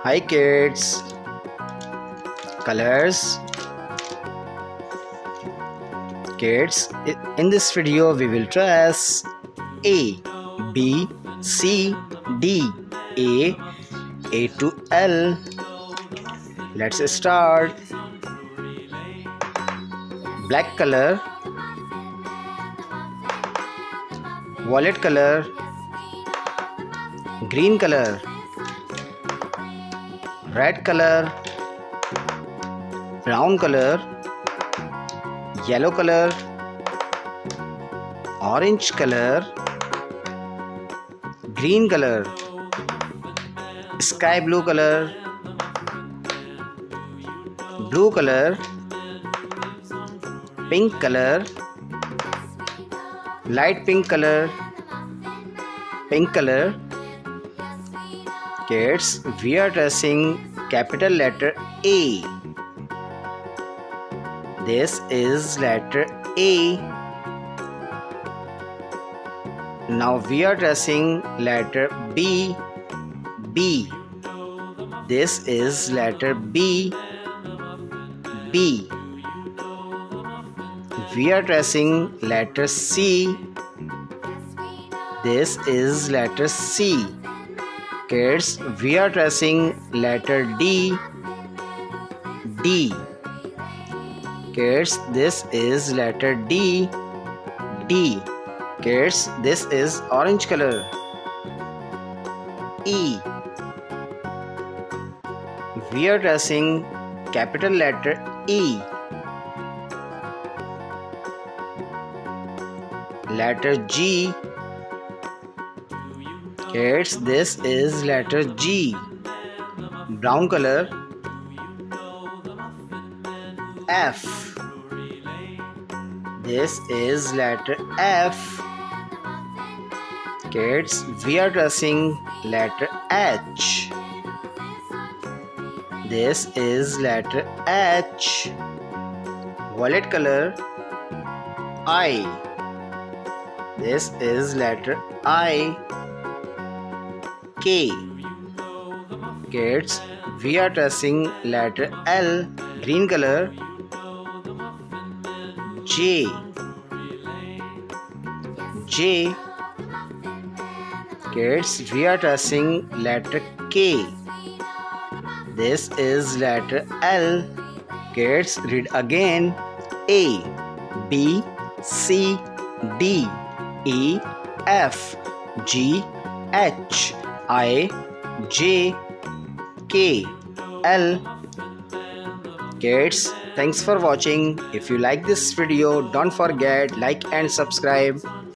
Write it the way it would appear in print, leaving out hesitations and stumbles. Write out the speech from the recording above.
Hi kids, colors. Kids, in this video we will trace A, B, C, D, A to L. Let's start. Black color, violet color, green color, red color, brown color, yellow color, orange color, green color, sky blue color, blue color, pink color, light pink color, pink color. Kids, we are tracing capital letter A. This is letter A. Now we are tracing letter B. B. This is letter B. B. We are tracing letter C. This is letter C. Kids, we are tracing letter D. D. Kids, this is letter D. D. Kids, this is orange color. E. We are tracing capital letter E. Letter G. Kids, this is letter G. Brown color. F. This is letter F. Kids, we are tracing letter H. This is letter H. Violet color. I. This is letter I. K. Kids, we are tracing letter L. Green color. J. J. Kids, we are tracing letter K. This is letter L. Kids, read again. A, B, C, D, E, F, G, H, I, J, K, L. Kids, thanks for watching. If you like this video, don't forget like and subscribe.